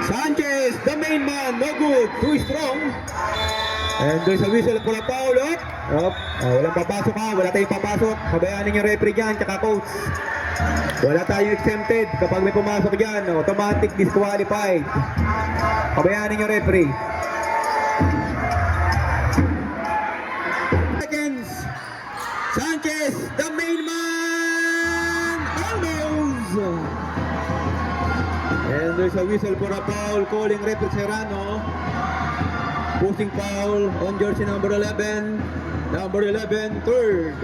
Sanchez, the main man, no good, too strong. And there's a whistle for a foul. Walang papasok ha, wala tayong papasok. Habayaan yung referee dyan, tsaka coach. Wala tayong exempted. Kapag may pumasok dyan, automatic disqualified. Habayaan yung referee. Seconds. Sanchez, the main man, almost. And there's a whistle for a foul, calling referee Serrano. Posting foul on jersey number 11. Number 11, third.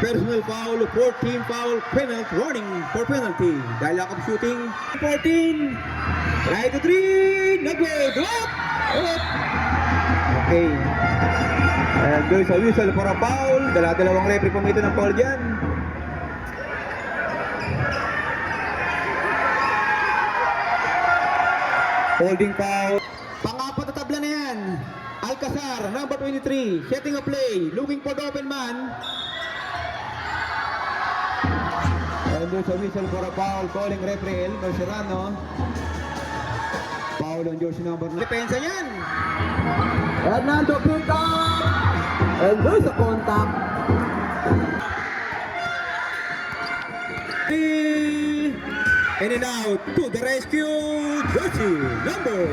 Personal foul, 14 foul, penalty, warning for penalty. Dahil lack of shooting. 14. Right to 3. No good. Up. Okay. And there's a whistle for a foul. Dalawang referee pumito ng foul dyan. Holding foul. Pangapat na tabla na yan. Alcazar, number 23, setting a play, looking for the open man. And there's a whistle for a foul, calling referee Elmer Serrano. Foul on jersey number 9. Depensa yan. Hernando pick up. And there's a contact. In and out to the rescue, jersey number.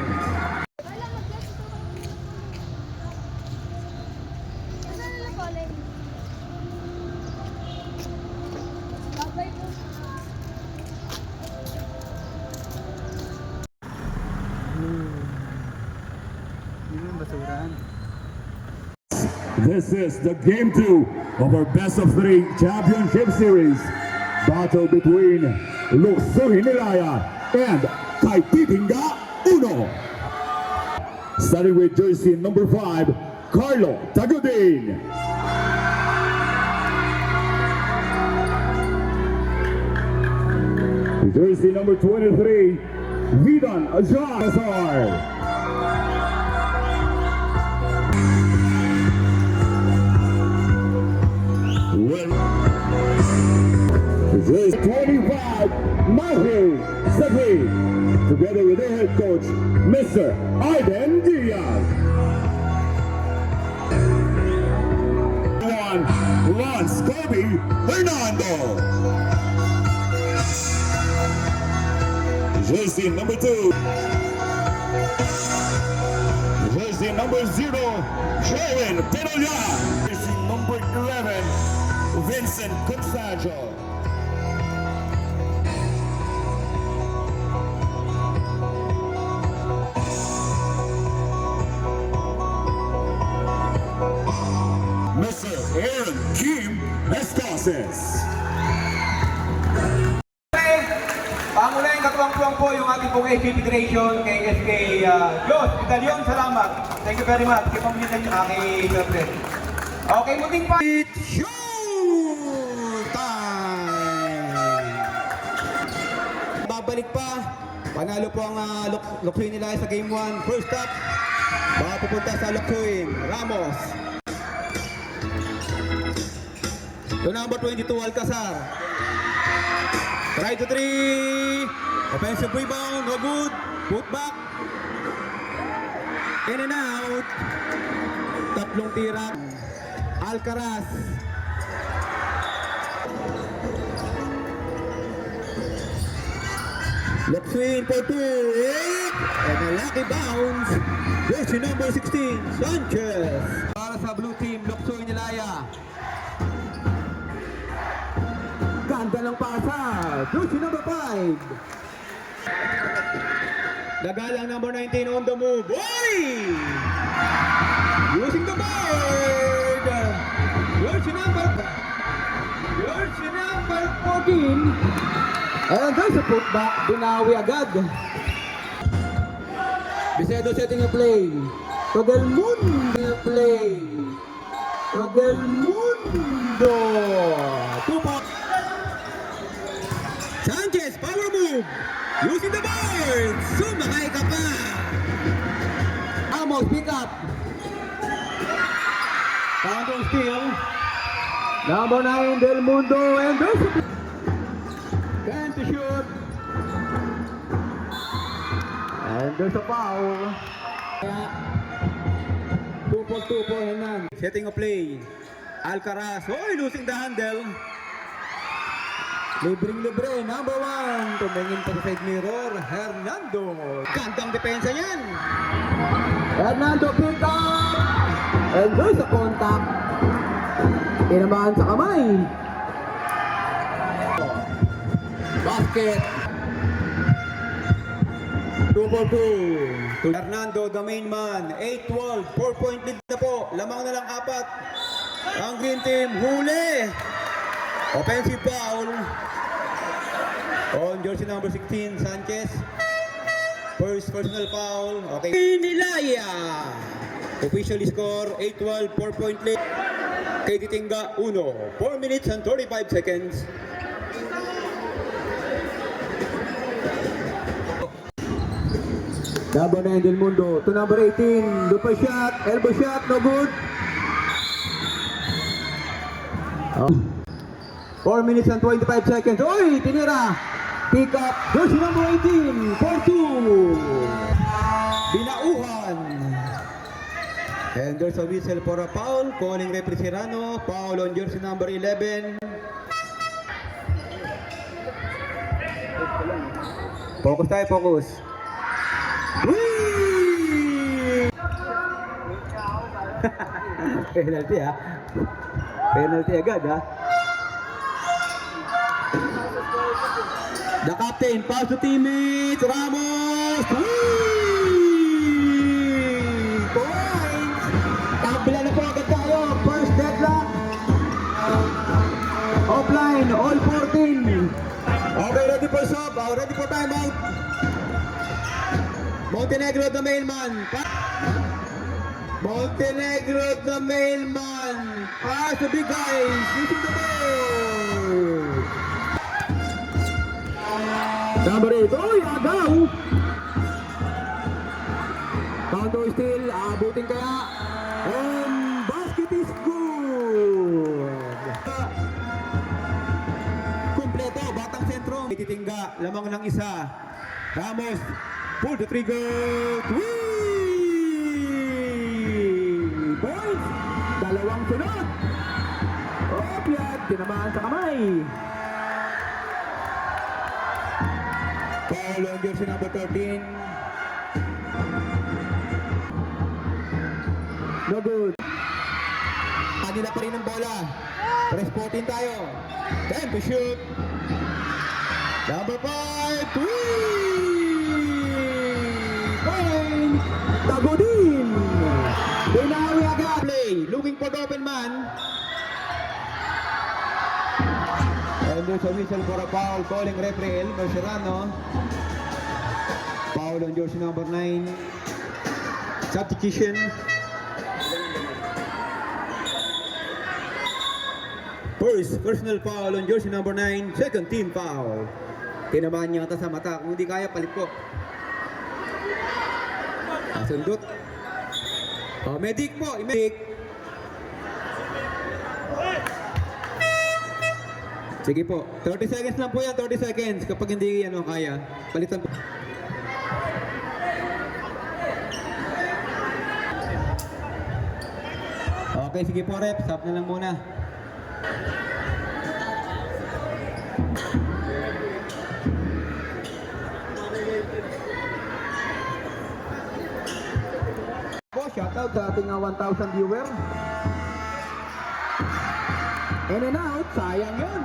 This is the game 2 of our best of 3 championship series. Battle between Luksuhin Nilaya and Kaipitinga Uno. Starting with jersey number 5, Carlo Tagudin. Jersey number 23, Vidan Ajar. Jersey 25, Mahi Sagri, together with their head coach, Mr. Aiden Diaz. Lance Kobe Hernando. Jersey number 2, jersey number 0, Sharon Penoya. Jersey number 11, Vincent Consajo. Mr. Aaron Kim Escases. Pangunahin katuwang-tuwang po yung ating pong AG Federation kay SK Diyos, Italion, salamat. Thank you very much. Keep on listening sa aking interpret. Okay, muting pa. It's showtime! Babalik pa. Panalo po ang Luksuin nila sa game 1. First stop. Baka pupunta sa Luksuin. Ramos. To number 22, Alcazar. Try to 3. Offensive rebound, no good. Put back. In and out. Tatlong tira. Alcaraz. Luksuin for 2. And a lucky bounce. Jersey number 16, Sanchez. Para sa blue team, Luksuin Nilaya. Ganda ng pasa. Jersey number 5. Nagalang number 19 on the move. Boy! Using the board. Jersey number 14. And there's a putback. Binawi agad. Bisedo setting a play. Togelmundo play. Togelmundo. 2 points. Sanchez, power move. Using the board. Sumakay ka pa. Amos, pick up. Counter steal. Number 9, Del Mundo. And there's a... Can to shoot. And And there's a foul. Kaya, 2 for Hernan. Setting a play. Alcaraz. Oy, losing the handle. Libreng-libre, number 1. Tumingin pa sa side mirror, Hernando. Gandang depensa yan. Hernando pick up. And there's a contact. Tinamaan sa kamay. Basket. 2 for 2. Hernando, the main man. 8-12. 4-point lead na po. Lamang na lang 4. Ang green team, huli. Offensive foul on jersey number 16, Sanchez. First personal foul. Okay. Nilaya. Officially score 8-12, 4-point lead. Kay Titinga, 1. 4 minutes and 35 seconds. Number 9 Del Mundo to number 18. Lupa shot, elbow shot, no good. 4 minutes and 25 seconds. Oy, tinira. Pick up. Jersey number 18. 4-2. Binauhan. And there's a whistle for a foul. Calling referee Serrano. Foul on jersey number 11. Focus tayo, focus. Whee! Penalty ha. Penalty agad ha. The captain, pass to teammates, Ramos! Points! Kabila na po agad tayo, first deadlock. Offline, all 14. Okay, ready for sub, ready for timeout. Montenegro, the mailman. Montenegro, the mailman. Pass the big guys, using the ball. Number 8, oy, agaw! Counter still, abutin kaya. And basket is good! Kompleto, batang sentro. Titingga, lamang ng isa. Ramos, pull the trigger. Whee! Points! Dalawang sunod. Opyat, tinamaan sa kamay. Foul on jersey number 13. No good. Kanila pa rin ang bola. Press 14 tayo. Time to shoot. Number 5. Point. Tago din. Binawi agad. Play. Looking for the open man. And there's a whistle for a foul, calling referee Elmer Serrano. Foul on jersey number 9. Substitution. First personal foul on jersey number 9. Second team foul. Tinamaan niya ata sa mata. Kung hindi kaya, palit po. Sundot. Medic po. Medic. Sige po, 30 seconds lang po yan, 30 seconds. Kapag hindi kaya, palitan po. Okay, sige po rep, stop na lang muna. Po, shoutout sa ating 1,000 viewer. In and out, sayang yun.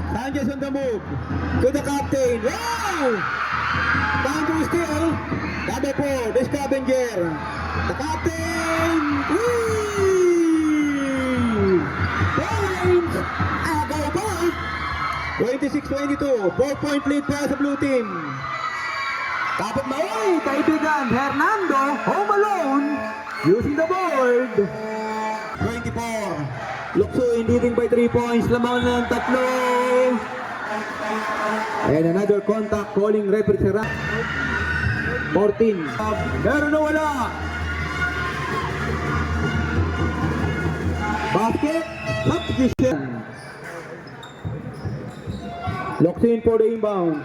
Sanchez on the move. To the captain. Wow! Sanchez still. Number 4, the scavenger. The captain. Whee! Points! Agaw ba? 26-22. 4-point lead para sa blue team. Dapat maoy, kaibigan. Hernando, home alone. Using the board. 24. Luksuin leading by 3 points. Lamang ng 3. And another contact calling referee Serrano. 14. Meron na wala. Basket. Substitution. Luksuin for the inbound.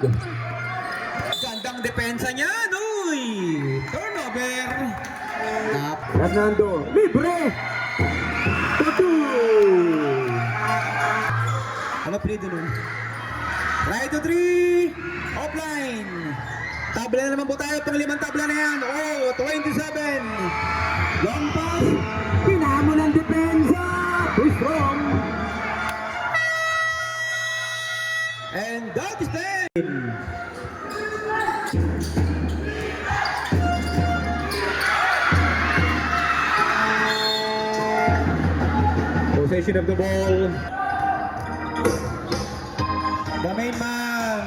Gandang depensa niya. No, Uy! Turnover! Tap. Fernando, libre! Tutu! Ano play doon? Try to 3! Offline! Tabla na naman po tayo. Pang-limang tabla na yan. Oh, 27! Long pass! Pinamon ang depensa! Too strong! And that is 10! Possession of the ball. The main man.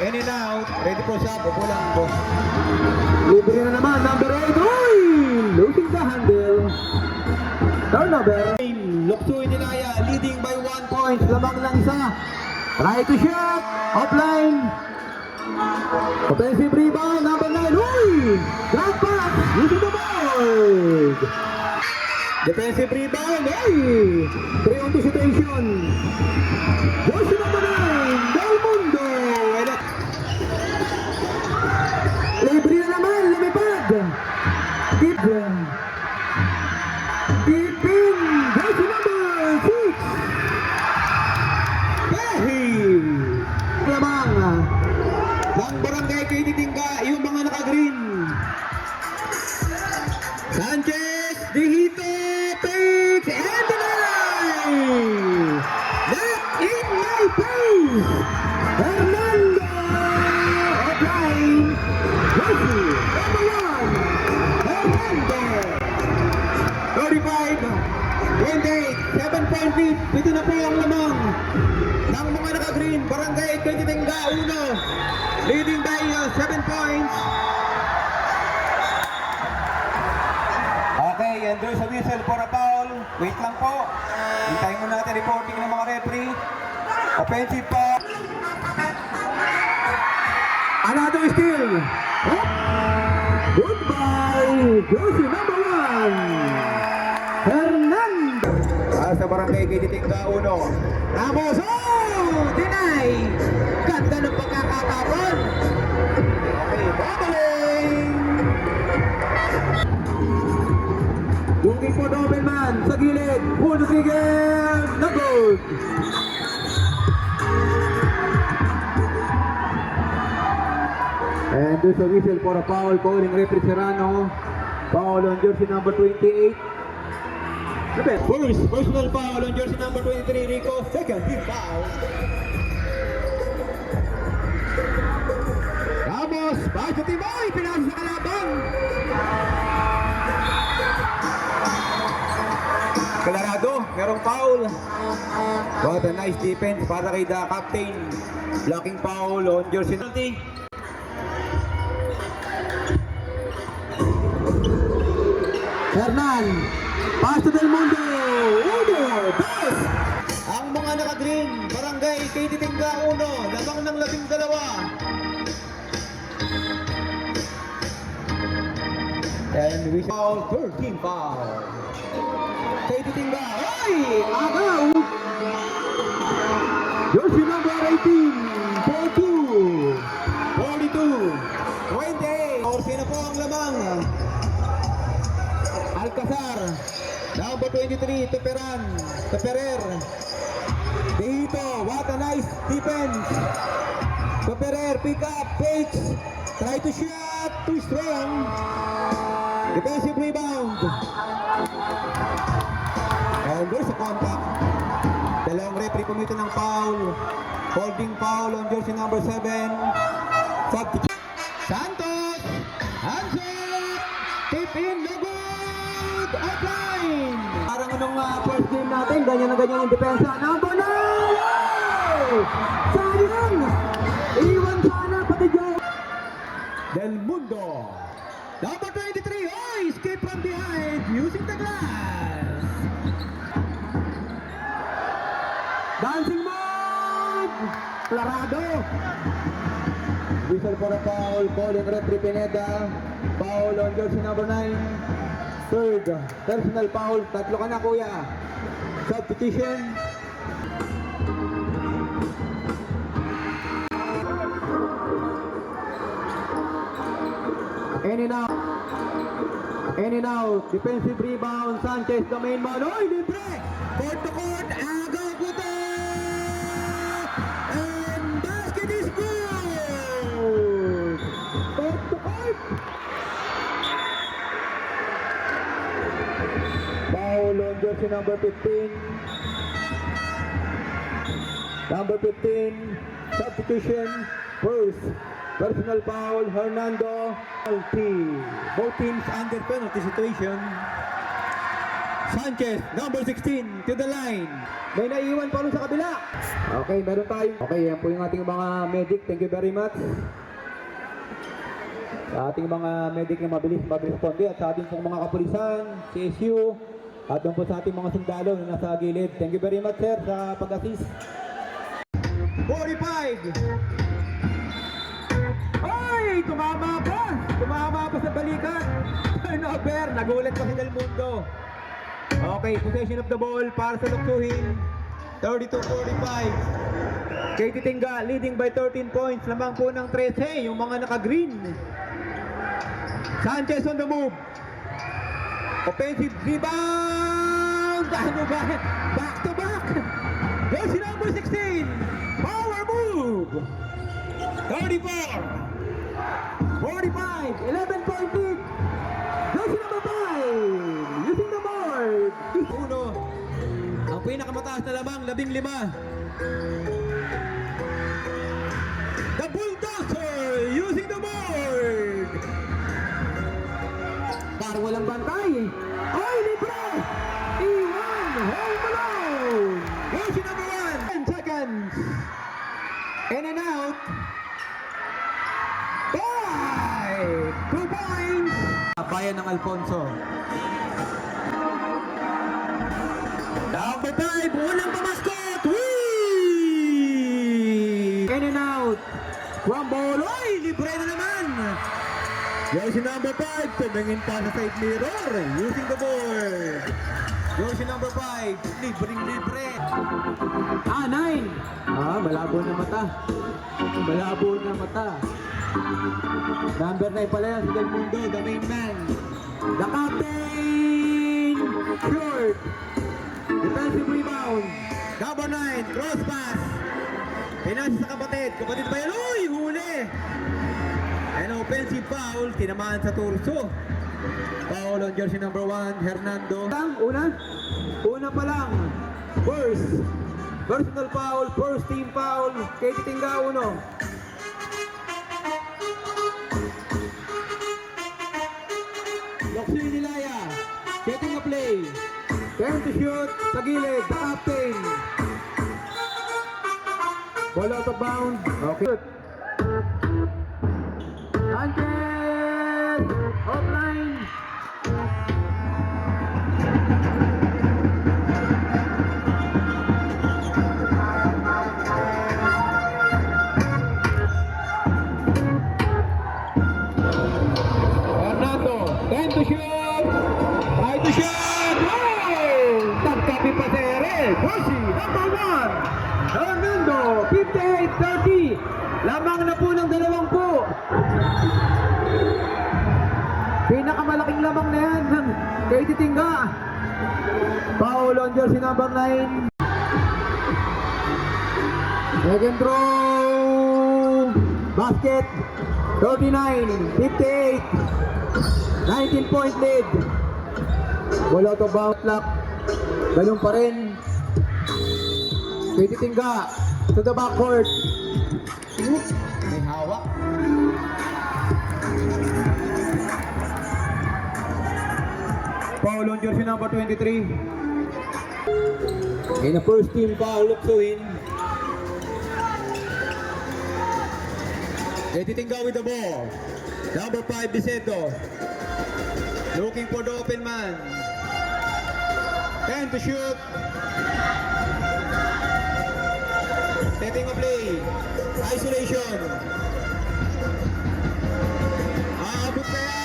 In and out. Ready for shot. Upo lang po. Libre na naman, number 8. Uy! Losing the handle. Turnover. Lukso Inilaya leading by 1 point. Lamang ng isa. Try to shot. Offline. Offensive rebound, number 9. Uy! Drop pass. Using the board. Defensive rebound. Uy! 3-on-2 situation. Joshua number 9. Del Mundo. Libre na naman. Lumipad. Deep. Deepin. Joshua number 6. Pehi! Lamang. Ng barangay kay Titingga, yung mga naka-green. Sanchez, Dihito, takes and deny! Not in my face! Fernando. Offline. Joshua number 1. Fernando. 35, 28, 7-point lead. Pito na po ang lamang ng mga naka-green. Barangay kay Titingga, 1. Leading by 7 points. Okay, and there's a whistle for a foul. Wait lang po. Hintayin mo natin reporting ng mga referee. Offensive foul. Another steal. Oh. Goodbye. Joshua number 1. Fernando. Sa barangay kay Titingga, 1. Ramos. Oh! Deny. Ganda ng pagkakatapon. Okay, babaling. Looking for Doberman sa gilid. Pull the trigger. No good. And there's a whistle for a foul calling referee Serrano. Foul on jersey number 28. First personal foul on jersey number 23, Rico. Second team foul. Ramos, bago Timoy, pinasa sa kalaban. Colorado, merong foul. What a nice defense para kay the captain. Blocking foul on jersey penalty. Hernan, pass to Del Mundo. Uno, dos. Ang mga naka-green, barangay kay Titingga 1, lamang ng 12. And we foul, third team foul. Kay Titingga, Ay, agaw. Jersey number 18, 42. 42, 28. Orsi na po ang lamang. Alcazar, number 23, Teperan, Teperer. Dito, what a nice defense. Teperer, pick up, fakes, try to shot, too strong. Defensive rebound. And there's a contact. Dalawang referee pumito ng foul. Holding foul on jersey number 7. Substitute. Santos, Hansen, tip in, no good, offline. Parang anong first game natin, ganyan na ganyan yung depensa. Number 9! Sayang! Iwan sana pati Joe. Del Mundo. Number 23, oh, escape from behind using the glass. Dancing move! Clarado! Whistle for a foul, calling referee Pineda. Foul on jersey number 9. Third, personal foul. Tatlo ka na, kuya. Substitution. In and out. In and out. Defensive rebound. Sanchez, the main man. Oy, libre! Court to court. Agaw puto! And basket is good! Court to court. Foul on jersey number 15. Number 15. Substitution. First. Personal foul, Hernando. Penalty. Both teams under penalty situation. Sanchez, number 16, to the line. May naiiwan pa rin sa kabila. Okay, meron tayo. Okay, yan po yung ating mga medic. Thank you very much. Sa ating mga medic na mabilis mag-responde at sa ating pong mga kapulisan, CSU, at doon po sa ating mga sundalo na nasa gilid. Thank you very much, sir, sa pag-assist. 45! Ay! Tumama pa! Tumama pa sa balikat! Turnover! Nagulat pa si Del Mundo. Okay, possession of the ball para sa Luksuhin. 32-45. Katie Tinga leading by 13 points. Lamang po ng 13 yung mga naka-green. Sanchez on the move. Offensive rebound! Ano ba? Back to back! Jersey number 16! Power move! 34! 45, 11-point lead. Jersey number 5, using the board. Uno, ang pinakamataas na lamang, 15. The Bulldozer using the board. Parang walang bantay. Ay, libre! Iwan, home alone. Jersey number 1, 10 seconds. In and out. 2 points! Bayan ng Alfonso. Number 5, unang pamaskot! Whee! In and out. Crumble. Oy, libre na naman! Jersey number 5, tumingin pa sa side mirror. Using the board. Jersey number 5, libre. 9. Malabo na mata. Malabo na mata. Number 9 pala yan, si Del Mundo, the main man. The captain! Short! Defensive rebound. Number 9, cross pass. Pinasa sa kapatid. Kapatid ba yan? Uy, huli! And offensive foul, tinamaan sa torso. Foul on jersey number 1, Hernando. Una pa lang. First. Personal foul, first team foul. Katie Tinga, uno. Luksuhin Nilaya, getting a play. Turn to shoot, sa gilid, the captain. Ball out of bounds. Okay. Sanchez, offline. Time to shoot! Try to shoot! Oh! Tagkapi pa si Ere! Jersey number 1! Hernando! 58-30! Lamang na po ng 20. Pinakamalaking lamang na yan ng Katie Tinga. Foul on jersey number 9. Second throw! Basket! 39-58! 19-point lead. Ball out of bounds clock. Ganun pa rin. Katie Tinga to the backcourt. May hawak. Foul on jersey number 23. In the first team foul, Luksuhin. Katie Tinga with the ball. Number 5, Biseto. Looking for the open man. 10 to shoot. Setting a play. Isolation. Aabot kaya.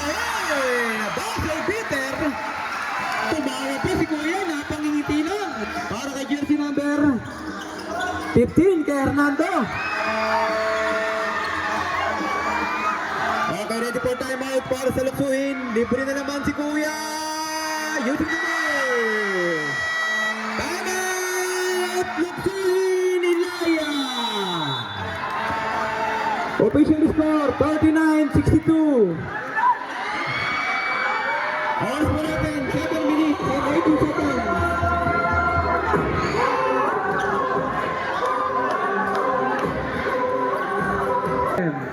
Hey! Basel Peter. Tumawa pa si Kuya. Napangingiti lang. Para kay jersey number 15 kay Hernando. Okay, ready for timeout para sa Luksuhin. Libre na naman si Kuya. Using the ball. Timeout! Luksuhin, Ilaya. Official score, 39-62. Oras po natin, 7 minutes and 18 seconds.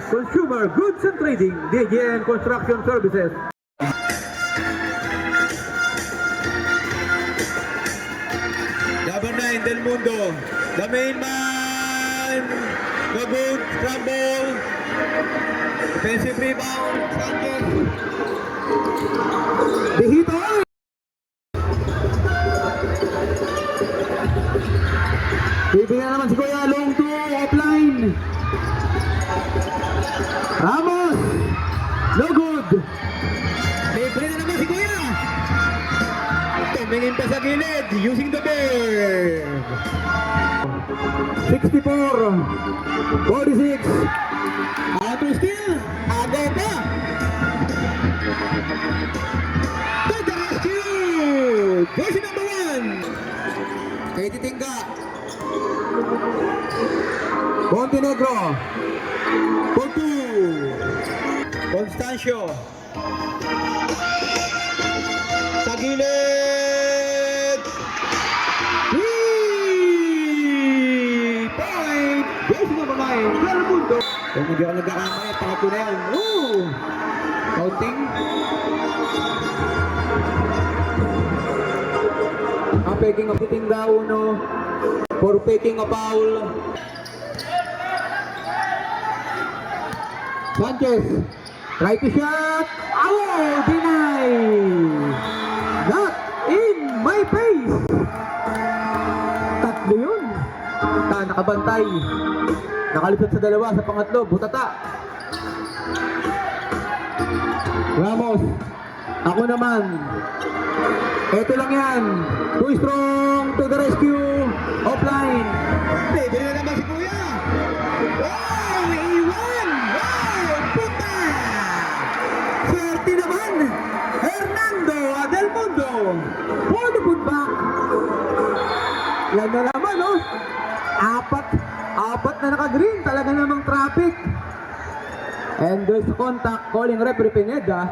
Consumer Goods and Trading, DGN Construction Services. Number 9, Del Mundo. The main man. The good scramble. Defensive rebound. Sanchez. Dihito. Bibigyan naman si Kuya. Long 2, offline. Ramos. No good. Libre na naman si Kuya. Tumingin pa sa gilid. Using the board. 64. 46. Auto steal. Agaw pa. To the rescue. Jersey number 1. Kay Titingga. Montenegro. For 2. Constancio. Sa gilid. 3 point. Jersey number 9. Del Mundo. Kung hindi ako nagkakamay, pangatlo na yan. Counting. Ang peking of Titingga, 1. For taking a foul. Sanchez, try to shot. Oh, deny. Not in my face. Tatlo yun. Nakabantay. Nakalisot sa dalawa, sa pangatlo, butata. Ramos, ako naman. Ito lang yan. Too strong to the rescue. Offline. Pwede na naman si Kuya. Wow, A1. Wow, puta. Swerte naman. Hernando Del Mundo. For the putback. Yan na naman, no? Apat na naka-green. Talaga namang traffic. And there's contact. Calling referee Pineda.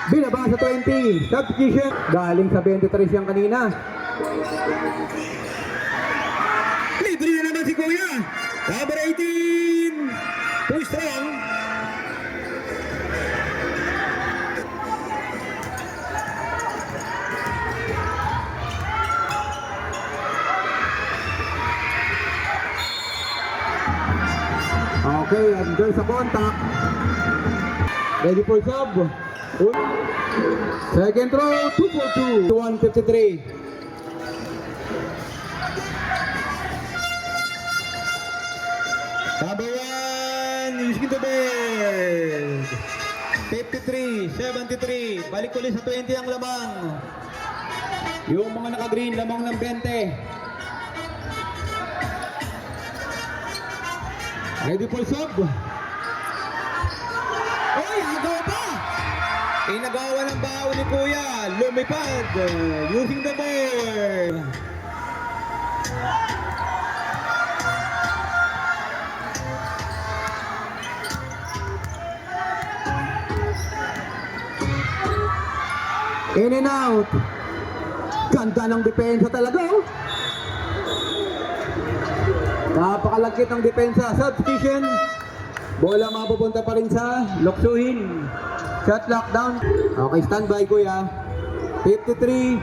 Binaba sa 20. Substitution. Galing sa 23 siyang kanina. Libre na naman si Kuya. Number 18. Too strong. Okay, and there's a contact. Ready for sub. Second throw, 2 for 2. 153. Number 1, using the ball. 53, 73. Balik ulit sa 20 ang lamang. Yung mga naka-green, lamang ng 20. Ready for sub. Oy, agaw pa! Inagawa ng baon ni Kuya. Lumipad. Using the ball. In and out. Ganda ng depensa talaga, oh. Napakalagkit ng depensa. Substitution. Bola mapupunta pa rin sa Luksuhin. Shot lockdown. Okay, standby Kuya. 53,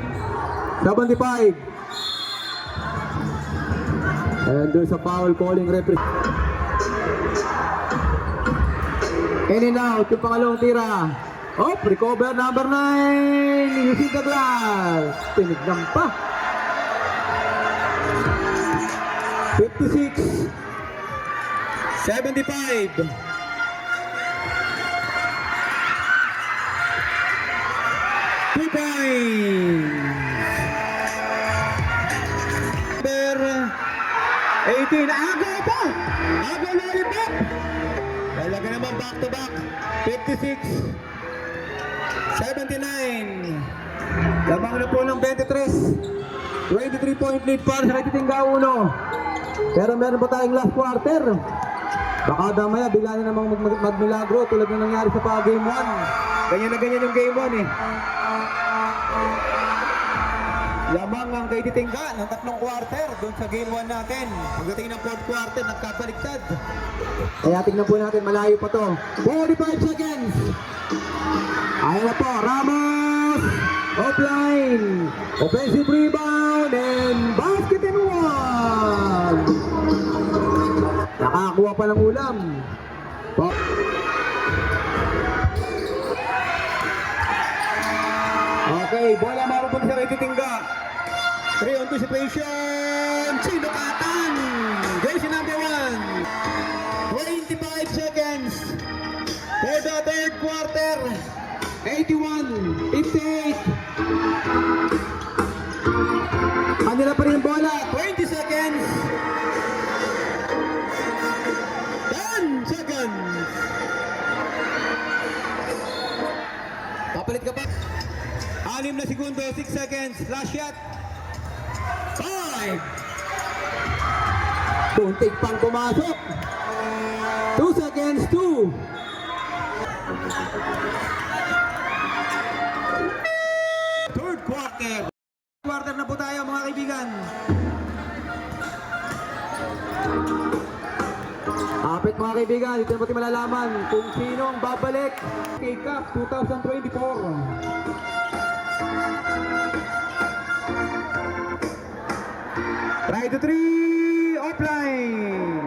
75. And there's a foul calling referee. In and out, yung pangalawang tira. Oh, recover number 9. Using the glass. Tinignan pa. 56, 75. Two points. Number 18. Agaw pa. Agaw lollipop. Lamang back-to-back. 56. 79. Lamang na po ng 23. 23-point lead para sa Katitingga 1. Pero meron pa tayong last quarter. Baka damaya bigla na namang magmilagro tulad ng nangyari sa game 1. Ganyan na ganyan yung game 1 eh. Lamang ang Katitingga ng 3 quarter doon sa game 1 natin. Pagdating ng 4th quarter, nagkabaliktad. Kaya tingnan po natin, malayo pa to. 45 seconds. Ayan na po, Ramos. Offline. Offensive rebound and basket and one. Nakakuha pa ng ulam. Okay, bola mapupunta sa Katitingga. 3-on-2 situation. Sinukatan. Jersey number 1. 25 seconds for the 3rd quarter. 81-58. Kanila pa rin ang bola. 20 seconds. 10 seconds. Papalit ka pa. 6 na segundo. 6 seconds. Last shot. 5. Puntik pang pumasok. 2 seconds. 2. Third quarter. Quarter na po tayo mga kaibigan. Apit mga kaibigan, dito na pati malalaman kung sino ang babalik kay Cup 2024. Try to 3, offline.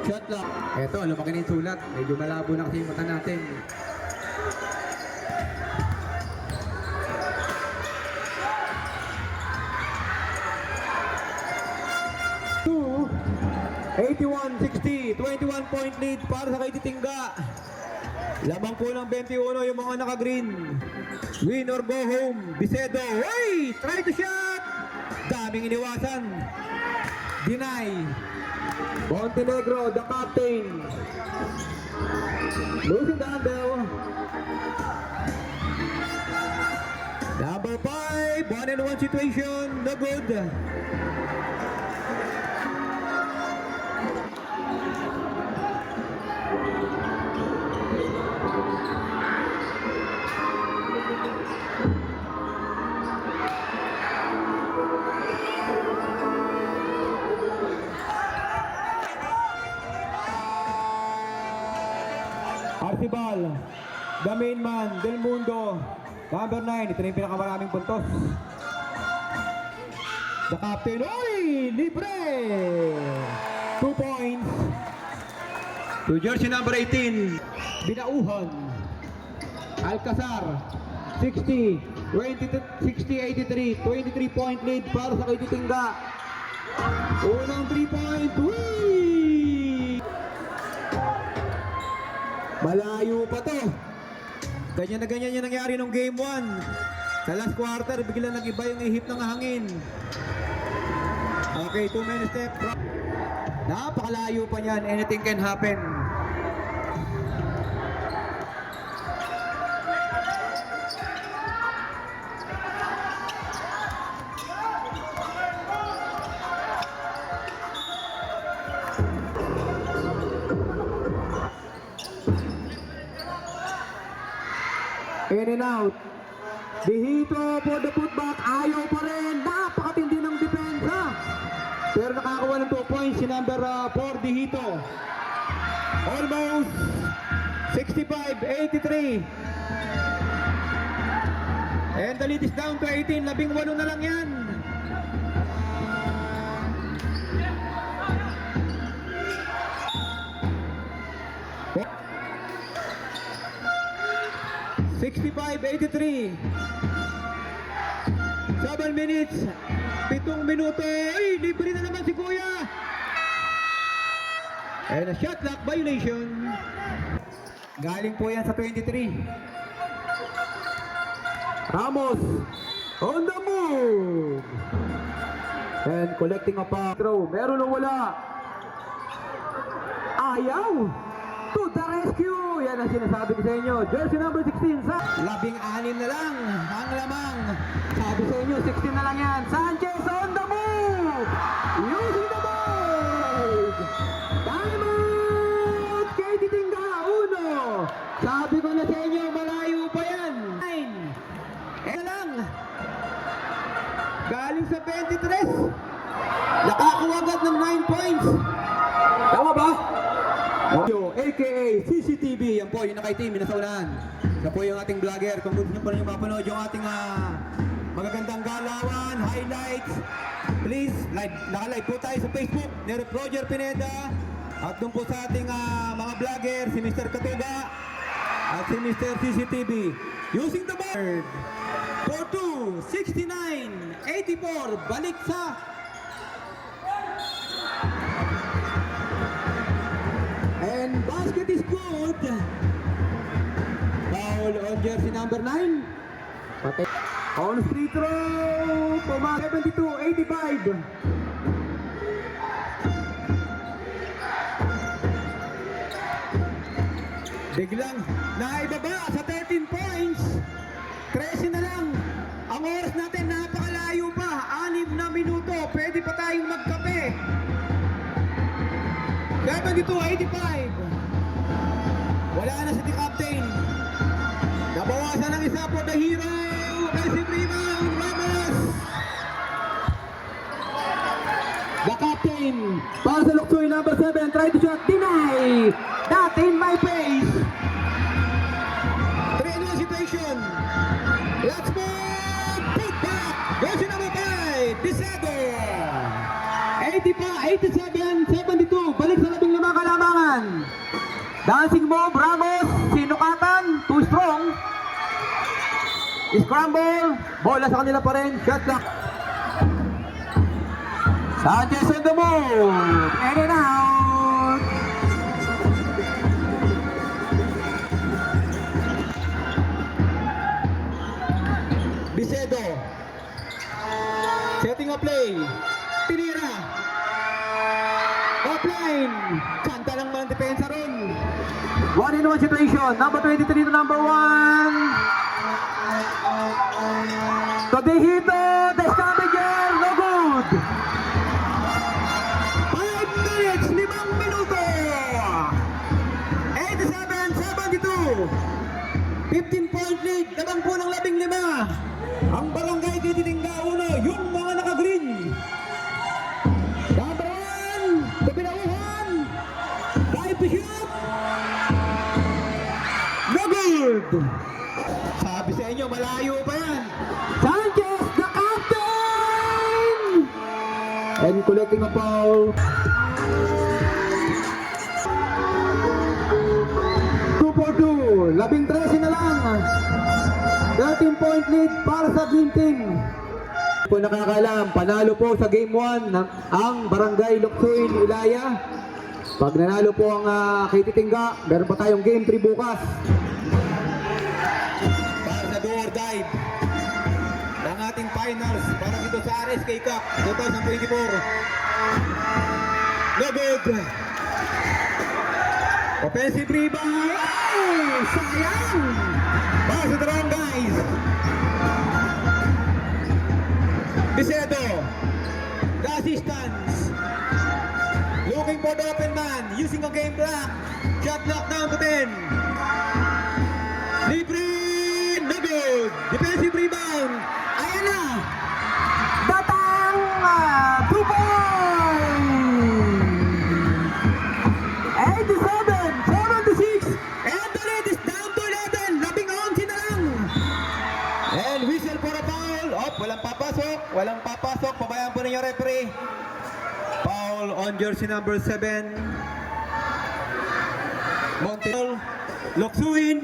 Shot lang. Eto, lumaki na yung sulat. Medyo malabo na kasi yung mata natin. Two, 81-60, 21-point lead para sa Katitingga. Lamang po ng 21 yung mga naka-green. Win or go home. Bisedo. Hey! Try to shot! Daming iniwasan. Deny. Montenegro, the captain. Losing the handle. Number 5, 1-on-1 situation. No good. Arcibal, the main man, Del Mundo, number 9, ito na yung pinakamaraming puntos. The captain, oy! Libre! 2 points. To jersey number 18, Binauhan. Alcazar, 60-83, 23-point lead para sa Katitingga. Unang 3-point, whee! Malayo pa to. Ganyan na ganyan yung nangyari nung game 1. Sa last quarter, biglang nag-iba yung ihip ng hangin. Okay, 2 minutes step. Napakalayo pa niyan. Anything can happen. In and out. Dihito for the putback. Ayaw pa rin. Napakatindi ng depensa. Pero nakakuha ng 2 points si number 4, Dihito. Almost 65-83. And the lead is down to 18. 18 na lang yan. $65-83. 7 minutes. 7 minuto. Ay, libre na naman si Kuya. And a shot clock violation. Galing po yan sa 23. Ramos. On the move. And collecting a pass. Throw. Meron o wala? Ayaw. To the rescue. Yan ang sinasabi ko sa inyo. Jersey number 16. 16 na lang ang lamang. Sabi sa inyo, 16 na lang yan. Sanchez on the move. Using the ball. Timeout. KT Tingga. 1. Sabi ko na sa inyo, malayo pa yan. 9. lang. Galing sa 23. Nakakuha agad ng 9 points. Tama ba? AKA CCTV. Yan po, yung naka-team, yung nasa unahan. Yan po yung ating vlogger. Kung gusto nyo pa rin mapanood yung ating magagandang galawan, highlights, please, naka-live po tayo sa Facebook ni Roger Pineda. At doon po sa ating mga vlogger, si Mr. Katuga at si Mr. CCTV. Using the board. 4-2, 69, 84, balik sa and basket is good. Foul on jersey number 9. On free throw, 72-85. Biglang naibaba sa 13 points. 13 na lang. Ang oras natin napakalayo pa. 6 na minuto. Pwede pa tayong magkape. 72-85. Wala na si captain. Nabawasan ng isa po the hero. Messi rebound. Ramos. The captain. Para sa Luksoy number 7. Try to shot. Deny. Not in my face. 3-1 situation. Let's move. Put back. Jersey number 5. Desado. 87-72. Balik sa 15 kalamangan. Dancing move. Ramos. Sinukatan. Too strong. Scramble. Bola sa kanila pa rin. Shot clock. Sanchez on the move. In and out. Bisedo. Setting a play. Tinira. Offline. Kanta lang mga depensa ron. 1-on-1 situation. Number 23 to number 1. Todehito. The scavenger. No good. 5 minutes. 5 minuto. 87-72. 15-point lead. Lamang po ng 15. Ang barangay Titingga 1, yung mga naka-green. Number 1, Kapinauhan. 5 to shoot. No good. Sabi sa inyo, malayo pa yan. Sanchez, the captain! And collecting a foul. 2-4-2. 13 na lang. 13-point lead para sa Green Team. Po nakakaalam, panalo po sa Game 1 ang Barangay Luksuin, Ilaya. Pag nanalo po ang KT Tingga, meron pa tayong Game 3 bukas. Para sa do or die ng ating finals para dito sa RSK Cup 2024. No good. Offensive rebound. Oh, sayang. Para sa dalawang guys. Bisedo. The assistants. Looking for the open man. Using a game clock. Shot clock down to 10. Libre. No good. Defensive rebound. Ayan na. Batang 2 points. 87-76. And the lead is down to 11. 11 na lang. And whistle for a foul. Oh, walang papasok. Walang papasok. Pabayaan po ninyo referee. Foul on jersey number 7. Montel. Luksuin.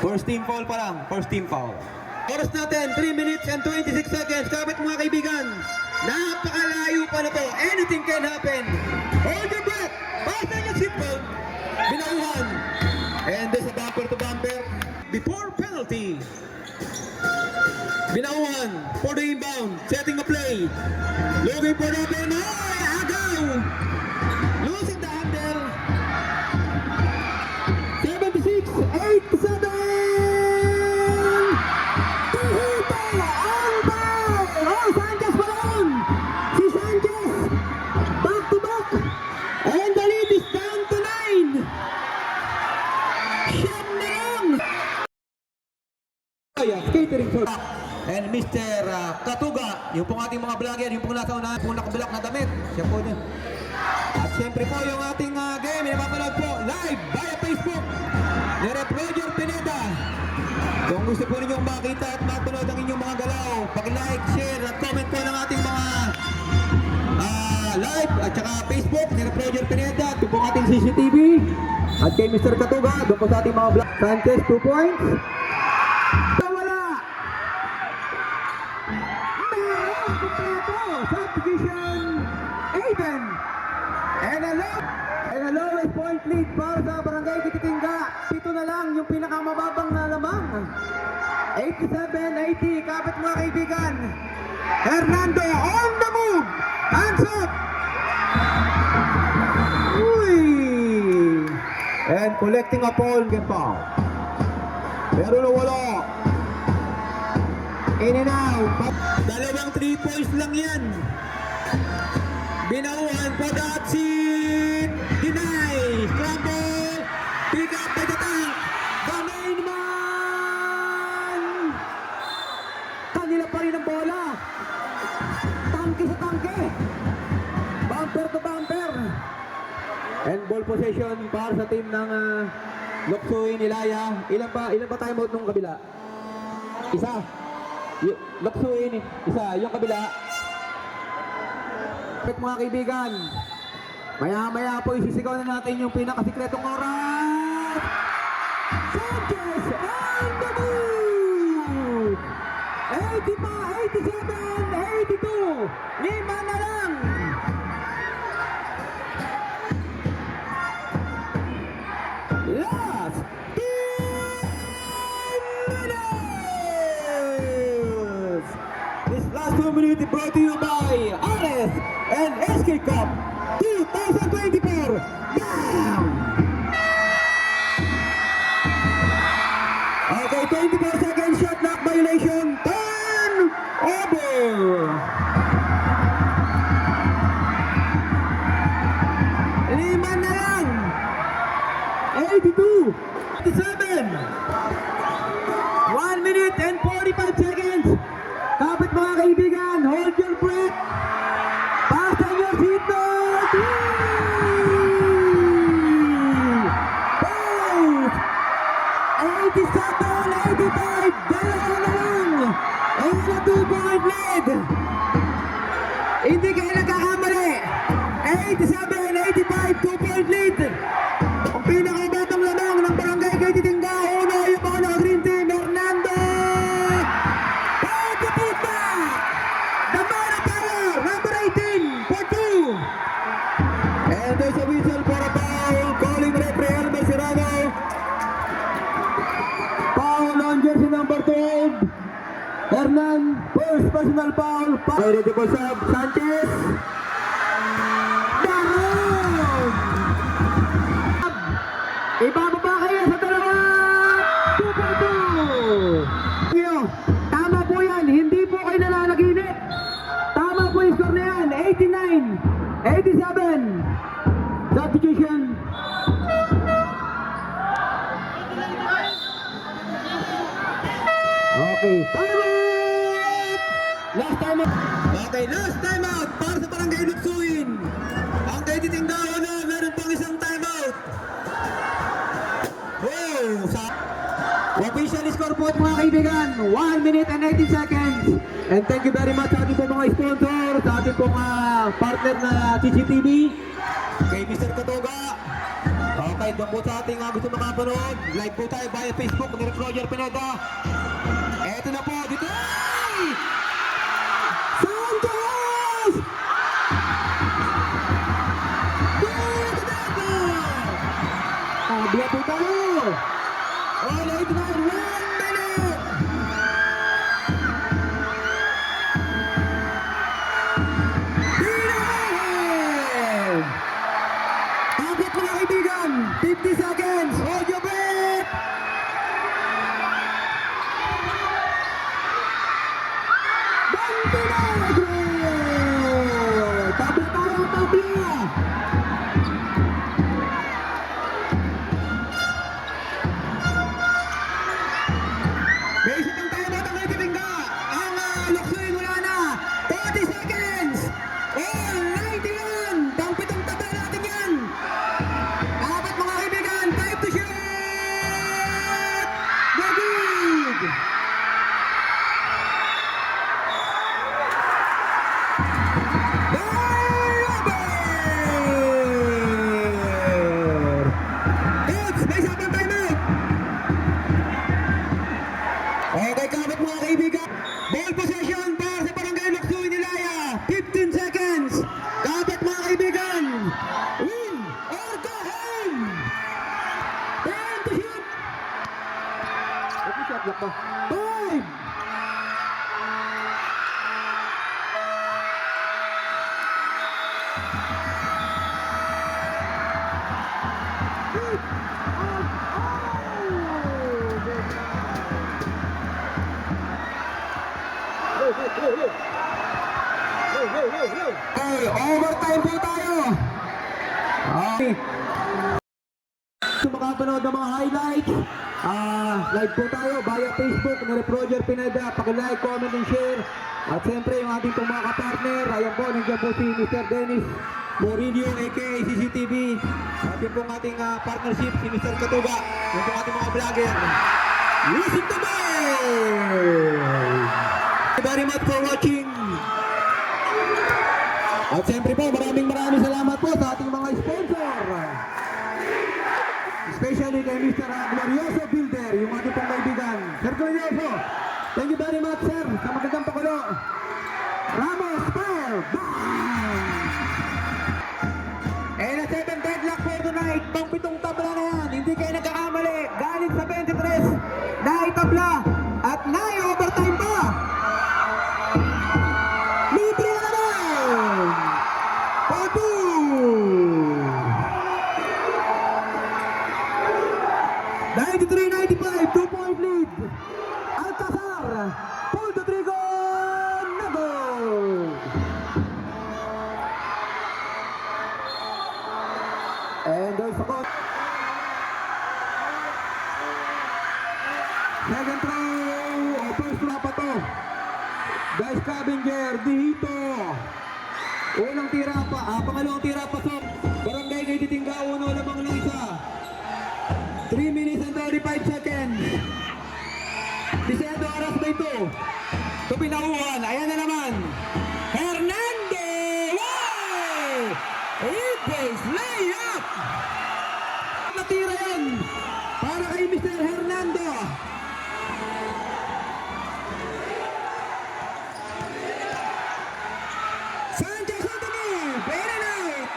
First team foul pa lang. First team foul. Oras natin, 3 minutes and 26 seconds. Kapit mga kaibigan. Napakalayo pa na to. Anything can happen. Hold your breath. Basta yung seatbelt. Binauhan. And there's a bumper to bumper. Before penalty. Binauhan for the inbound. Setting a play. Looking for the open. Ay, agaw! Losing the handle. 76-87! Tuhito ang ball! Oh, Sanchez pa rin! Si Sanchez! Back to back! And the lead is down to 9! Siyam na lang! Catering shot. And Mr. Katuga, yung pong ating mga vlogger, yung pong nasa unahan, pong nakabilak na damit. Siya po niya. At siyempre po yung ating game, napapanood po live via Facebook ni Rep. Roger Pineda. Kung gusto po ninyong makita at mapanood ang inyong mga galaw, pag-like, share at comment po ng ating mga live at saka Facebook ni Rep. Roger Pineda. Ito po ang ating CCTV. At kay Mr. Katuga, doon po sa ating mga vlog. Sanchez, 2 points. Wala! Meron kompleto! Subdivision Aiden! And a lowest point lead para sa Barangay Kititingga. 7 na lang yung pinakamababang na lamang. 87-80, kapit mga kaibigan. Hernando on the move! Hands up! Uy! And collecting a ball, get foul. Pero wala. In and out. Dalawang 3 points lang yan. Binauhan po dahil si Dinay. Scramble. Pick up by the tank. The main man. Kanila pa rin ang bola. Tangke sa tangke. Bumper to bumper. And ball possession para sa team ng Loksoy Nilaya. Ilan pa time out nung kabila? Isa. Loksoy, isa. Yung kabila. Mga kaibigan, maya-maya po isisigaw na natin yung pinakasikretong oras. Sanchez on the move! 85, 87, 82, 5 na lang. Last 10 minutes. This last 2 minutes brought to you by Ares and SK Cup 2024. Bam! Okay, 24 seconds shot clock violation. Turn over. Lima na lang. 82, 87. 1 minute and 45 seconds. Kapit mga kaibigan, hold your breath. Fasten your seatbelt. Both 87, 85. Dalawa na lang. And a 2-point lead. Hindi kayo nagkakamali. 87, 85, 2-point lead. Ang pinakabatang lamang ng Barangay Kititingga. Uno yung mga Green Team, Hernando. The man of power, number 18, for 2. And there's a whistle for a foul, calling referee Elmer Serrano. Foul on jersey number 12. Hernan, first personal foul. Ready for sub, Sanchez. Daron! Ibababa kayo sa dalawa. 2-2. Tama po yan, hindi po kayo nananaginip. Tama po yung score na yan, 89, 87. Substitution. Okay, time out! Last time out. Okay, last time out para sa Barangay Luksuin. Ang Kititingga na meron pang isang time out. Wow! Official score po mga kaibigan, 1 minute and 19 seconds. And thank you very much sa ating po mga sponsor, sa ating po mga partner na CCTV, kay Mr. Katuga. Okay, doon po sa ating gusto makapanood, live po tayo via Facebook ni Roger Pineda. Eto na po, dito! Sanchez! Kabila po tayo! All 89, 1 minute! Okay, overtime po tayo. Okay. Kung makapanood ng mga highlights, live po tayo via Facebook, Nere Roger Pineda, paki-like, comment, and share. At siyempre yung ating pong mga kapartner, ayan po, nandiyan po si Mr. Dennis Morillo, aka CCTV. At yung pong ating partnership, si Mr. Katuga. Yung pong ating mga vlogger. Listen to me! Thank you very much for watching. At siyempre po, maraming salamat po sa ating mga sponsor. Especially kay Mr. Glorioso Builder, yung ating pong kaibigan. Sir Glorioso, thank you very much, sir, sa magandang pakulo. Ramos, fire! Bang! And a second deadlock for tonight, pang pitong tabla na yan. Hindi kayo nagkakamali. Galing sa 23, naitabla at nai-overtime pa. Libre na naman! Pato! 93-95, 2-point lead. Alcazar, pull the trigger, na goal! And there's the goal. Second throw, first throw pa to. Guys, Scavenger, dito. Unang tira pa, pangalawang tira pa so. Barangay kay Titingga, uno lamang ng isa. 3 minutes and 35 seconds. Disyendo oras na ito. Ito pinauhan. Ayan na naman. Hernandez! Wow! Reverse layup! Natira yan. Para kay Mr. Hernando. Sanchez on the move. Very nice.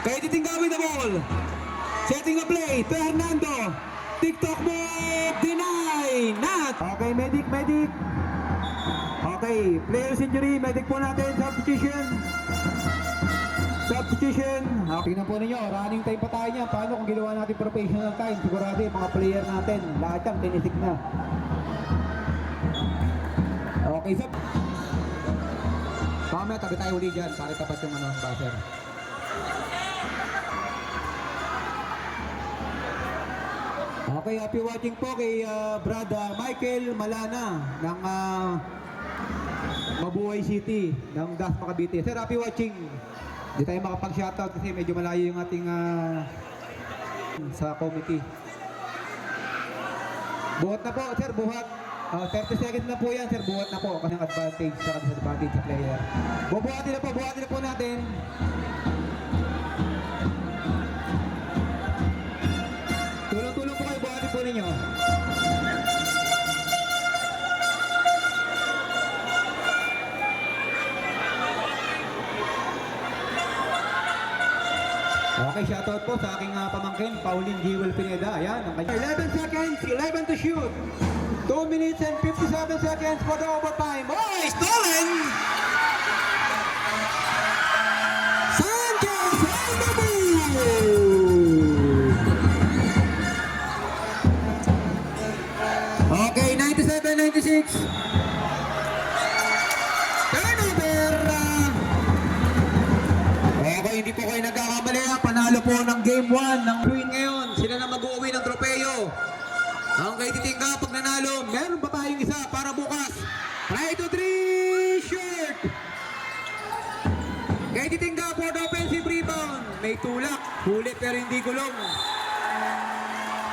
Kaya Titingga with the ball. Setting a play to Hernando. TikTok move. Deny. Not. Okay, medic. Okay, players injury. Medic po natin. Substitution. Tingnan po ninyo. Running time pa tayo niya. Paano kung ginawa natin professional time? Sigurado yung mga player natin. Lahat yan tinisik na. Okay, so. Mamaya tabi tayo uli dyan. Para tapat yung buzzer. Okay, happy watching po kay Brad Michael Malana ng Mabuhay City ng Dasma Cavite. Sir, happy watching. Hindi tayo makapag-shoutout kasi medyo malayo yung ating sa committee. Buhat na po, sir, buhat. 30 seconds na po yan, sir, buhat na po. Kasi advantage sa disadvantage sa player. Buhatin na po natin. Tulong-tulong po kayo, buhatin po ninyo. Okay, shoutout po sa aking pamangkin, Pauline Jewel Pineda. Ayan, ang kanya. 11 seconds, 11 to shoot. 2 minutes and 57 seconds for the overtime. Oh, stolen! Sanchez on the move! Okay, 97-96. Turnover! Okay, hindi po kayo nagkakamali. Panalo po ng game 1 ng win ngayon. Sila na mag-uwi ng tropeo. Ang kay Titingga, pag nanalo, meron pa tayong isa para bukas. Try to 3, short! Kay Titingga for the offensive rebound. May tulak, huli pero hindi gulong.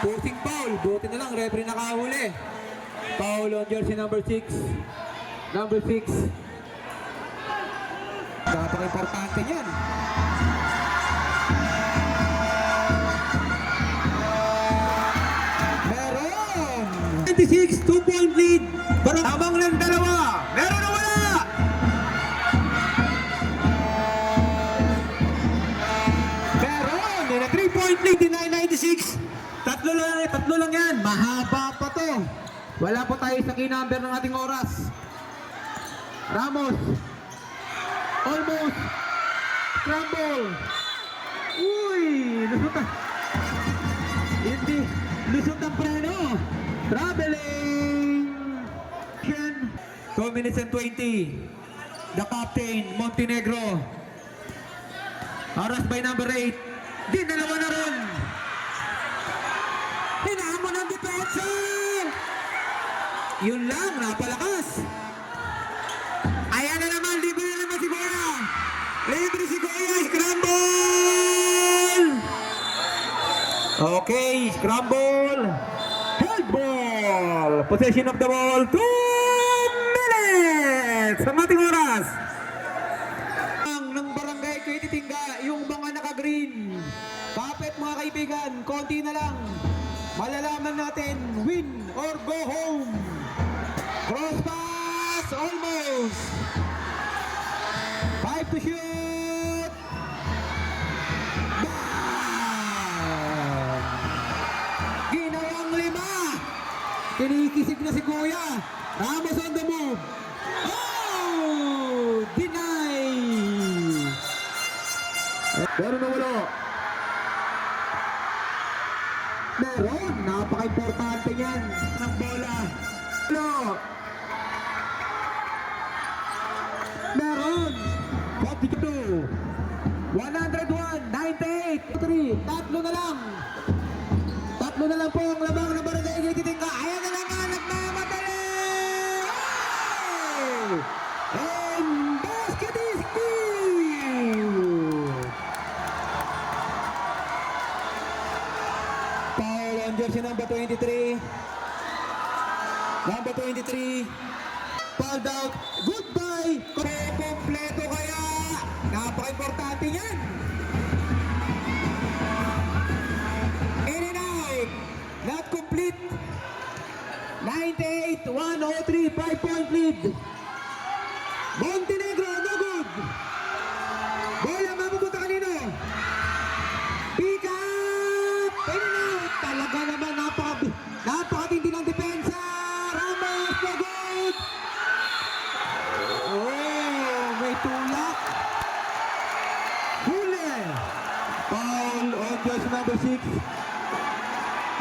Forcing foul, buti na lang, referee nakahuli. Foul on jersey number 6. Number 6. Napaka-importante yan. Meron! 26, 2-point lead. Habang lang dalawa. Meron na wala! Meron! May na 3-point lead in 96. Tatlo lang yan. Mahaba pa to. Wala po tayo sa key number ng ating oras. Ramos. Almost. Scramble. Uy! Lusutan. Hindi. Lusot ang preno. Traveling. 2 minutes and 20. The captain, Montenegro. Aras by number 8. Di, dalawa na ron. Hinamon ang depensa. Yun lang, napalakas. Ayan na naman, libre na naman si Goya. Libre si Goya, scramble! Okay, scramble. Handball. Possession of the ball, 2 minutes. Ang ating oras. Ng barangay Kititingga, yung mga naka-green. Kapit mga kaibigan, konti na lang. Malalaman natin, win or go home. Cross pass, almost. 5 to shoot. Bang! Ginawang 5. Kinikisig na si Kuya. Ramos on the move. Oh! Deny! Pero nawala. Meron, napaka-importante yan ng bola. Ano? Meron. 42. 101. 98. 3. Tatlo na lang. Tatlo na lang po ang labang ng barangay Kititingga. Ayan na naman, nagmamadali! And basket is good! Foul on jersey number 23. Number 23. Fouled out. Goodbye. Kompleto kaya. Napaka-importante yan. In and out. Not complete. 98. 103. 5-point lead. Montenegro. No good. Bola mapupunta kanino. Pick up. In and out. Talaga naman napakatindi ng depensa. Ramos. No good. Oh, may tulak. Huli. Foul on jersey number 6.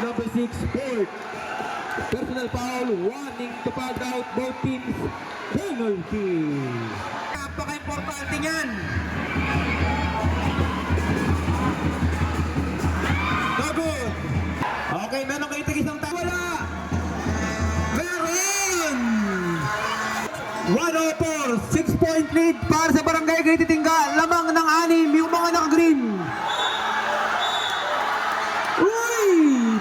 Number 6, Ford. Personal foul, warning to foul out both teams. Penalty. Napaka-importante niyan. No good. Okay, meron kayo tigis ng tayo. Wala. Meron. 104, 6-point lead para sa barangay Kititingga. Lamang ng 6 yung mga naka-green. Uy!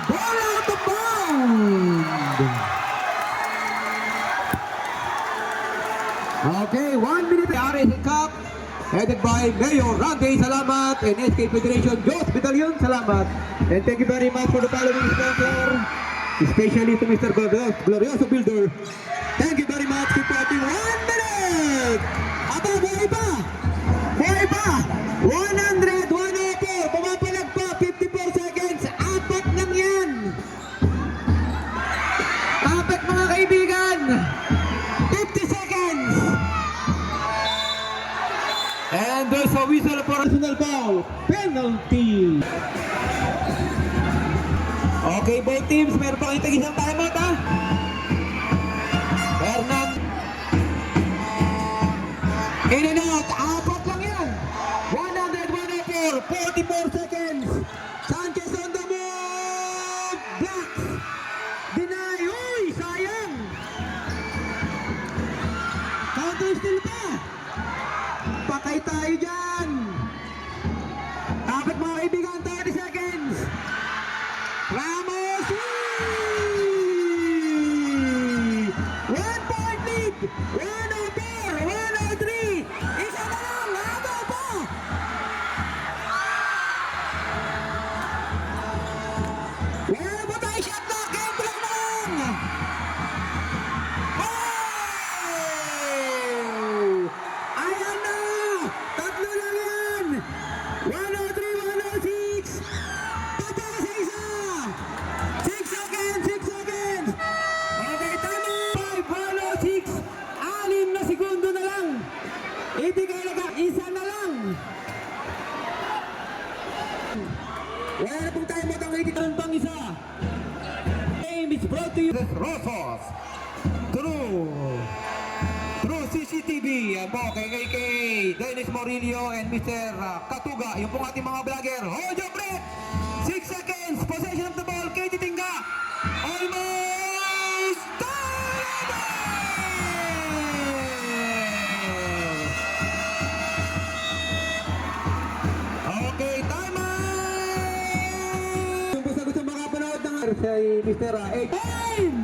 Ball out of bound! Okay, 1 minute. RS Cup headed by Mayor Randy, salamat, and SK Federation Diyos Battalion, salamat. And thank you very much for the following sponsor, especially to Mr. Glorioso Builder. Thank you very much. Keep watching. 1 minute! Aba, buhay pa! Buhay pa! 100, 104, pumapalag pa, 54 seconds, 4 lang yan! 4 mga kaibigan! 50 seconds! And there's a whistle for personal foul. Penalty! Okay, both teams, meron pa kayong tagisang timeout, ha? Hernan. In and out, 4 lang yan. 100, 104, 44 seconds. Sanchez on the move. Blocks. Deny. Uy, sayang. Counter still pa. Patay tayo dyan. 4 mga kaibigan, 30 seconds. Ramos. 1-point lead. 104, 103. Isa na lang. Labo pa. Wala ba tayo shot na? Game block na lang. Oh! Ayan na. 3 lang yan. 103, 106. Pagka sa isa. Rosos. Through CCTV. Yan po, kay Dennis Morillo and Mr. Katuga. Yung pong ating mga vlogger. Hold your breath! 6 seconds. Possession of the ball. Kay Titingga. Almost done! Okay, time out! Kung gusto makapanood ng si Mr. 8. Time!